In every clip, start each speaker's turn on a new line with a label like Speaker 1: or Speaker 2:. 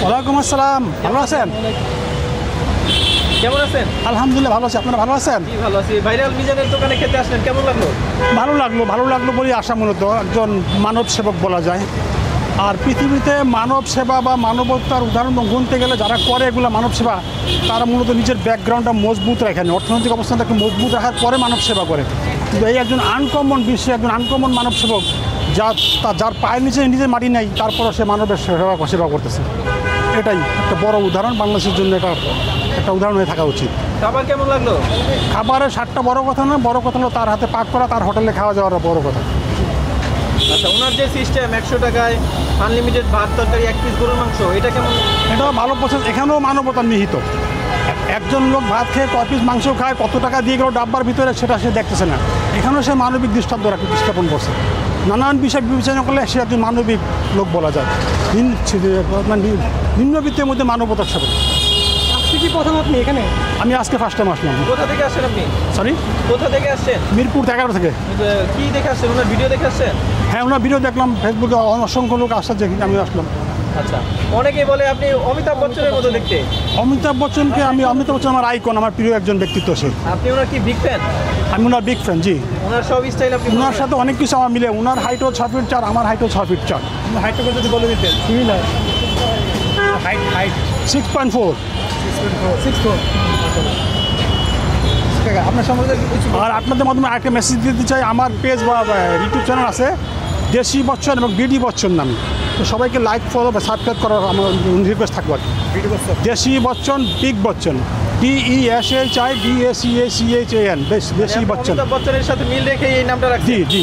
Speaker 1: ওয়ালাইকুম আসসালাম, ভালো আছেন?
Speaker 2: কেমন আছেন?
Speaker 1: আলহামদুলিল্লাহ ভালো আছি, আপনারা ভালো আছেন?
Speaker 2: ভালো আছি। ভাইরাল মিজানের দোকানে খেতে আসলেন, কেমন লাগলো?
Speaker 1: ভালো লাগলো বলেই আসা, মূলত একজন মানব সেবক বলা যায়। আর পৃথিবীতে মানব সেবা বা মানবতার উদাহরণ গুনতে গেলে যারা করে এগুলো মানব সেবা, তারা মূলত নিজের ব্যাকগ্রাউন্ডটা মজবুত রাখেন, অর্থনৈতিক অবস্থাটাকে মজবুত রাখার পরে মানব সেবা করে। কিন্তু এই একজন আনকমন বিশ্বে একজন আনকমন মানব সেবক, যার পায়ের নিচে নিজের মাটি নেই, তারপরও সে মানবের সেবা করতেছে। এটাই একটা বড় উদাহরণ, বাংলাদেশের জন্য এটা একটা উদাহরণ হয়ে থাকা উচিত।
Speaker 2: খাবার কেমন লাগলো?
Speaker 1: খাবারের স্বাদটা বড় কথা না, বড় কথা হলো তার হাতে পাক করা, তার হোটেলে খাওয়া যাওয়ার বড় কথা।
Speaker 2: আচ্ছা, ওনার যে সিস্টেম 100 টাকায় আনলিমিটেড ভাত তরকারি 1 পিস গরুর মাংস, এটা কেমন?
Speaker 1: এটাও ভালো প্রসেস, এখানেও মানবতা নিহিত। একজন লোক ভাত খেয়ে কয় পিস মাংস খায়, কত টাকা দিয়ে গেল ডাব্বার ভিতরে, সেটা সে দেখতেছে না। এখানেও সে মানবিক দৃষ্টান্ত স্থাপন করছে। নানান বিষয় বিবেচনা করলে সে একজন মানবিক লোক বলা যায়। নিম্নবিত্তের মধ্যে মানবতার সাথে।
Speaker 2: আজকে কি প্রথম আপনি এখানে?
Speaker 1: আমি আজকে ফার্স্ট টাইম আসলাম।
Speaker 2: কোথা থেকে আসছেন আপনি?
Speaker 1: সরি,
Speaker 2: কোথা থেকে আসছেন?
Speaker 1: মিরপুর 11 থেকে।
Speaker 2: কি দেখে আসছেন? ওনার ভিডিও দেখে আসছেন?
Speaker 1: হ্যাঁ, ওনার ভিডিও দেখলাম, ফেসবুকে অসংখ্য লোক আসছে, দেখি আমি আসলাম।
Speaker 2: আচ্ছা, অনেকেই বলে আপনি অমিতাভ বচ্চনের মতো দেখতে।
Speaker 1: অমিতাভ বচ্চন আমার আইকন, আমার প্রিয় একজন ব্যক্তিত্ব সে।
Speaker 2: আপনি ওনার কি বিগ ফ্যান?
Speaker 1: আমি ওনার বিগ ফ্যান, জি।
Speaker 2: ওনার সব স্টাইল আপনি?
Speaker 1: ওনার সাথে অনেক কিছু আমার মিলে। ওনার হাইটও 6 ফিট 4, আমার হাইটও 6 ফিট 4।
Speaker 2: হাইটটা যদি বলে দিতেন। হাইট
Speaker 1: 6.4।
Speaker 2: আপনার সম্বন্ধে কিছু?
Speaker 1: আর আপনাদের মাধ্যমে আরেকটা মেসেজ দিতে চাই, আমার পেজ বা ইউটিউব চ্যানেল আছে দেশি বচ্চন এবং বিডি বচ্চন নামে। তো সবাইকে লাইক, ফলো বা সাবস্ক্রাইব করার আমার রিকোয়েস্ট থাকবে। দেশি বচ্চন, বিগ বচ্চন, DESHIBACHAN, দেশি বচ্চন।
Speaker 2: অমিতাভ বচ্চনের সাথে মিল রেখে এই নামটা রাখছি।
Speaker 1: জি।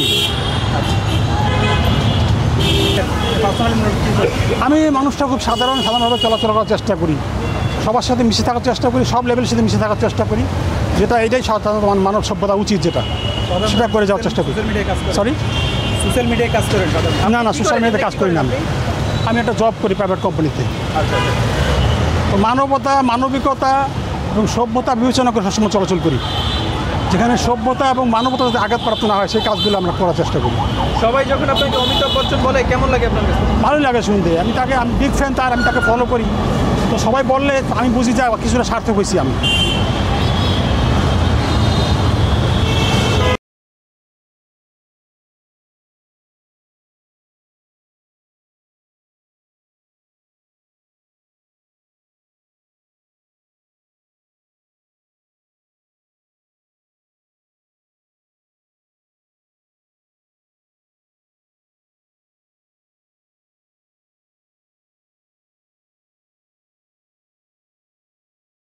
Speaker 1: আমি মানুষটা খুব সাধারণভাবে চলাচল করার চেষ্টা করি, সবার সাথে মিশে থাকার চেষ্টা করি, সব লেভেলের সাথে মিশে থাকার চেষ্টা করি, যেটা এটাই সাধারণত মানব সভ্যতা উচিত, যেটা সেটা করে যাওয়ার চেষ্টা করি। সরি,
Speaker 2: সোশ্যাল মিডিয়ায় কাজ করেন?
Speaker 1: না, সোশ্যাল মিডিয়াতে কাজ করি না। আমি একটা জব করি প্রাইভেট কোম্পানিতে। তো মানবতা, মানবিকতা এবং সভ্যতা বিবেচনা করে সবসময় চলাচল করি। যেখানে সভ্যতা এবং মানবতা যাতে আঘাতপ্রাপ্ত না হয়, সেই কাজগুলো আমরা করার চেষ্টা করি।
Speaker 2: সবাই যখন আপনাকে অমিতাভ বচ্চন বলে, কেমন লাগে আপনার কাছে?
Speaker 1: ভালোই লাগে শুনতে। আমি বিগ ফ্যান তার, আমি তাকে ফলো করি। তো সবাই বললে আমি বুঝি যে কিছুটা সার্থক হয়েছি আমি।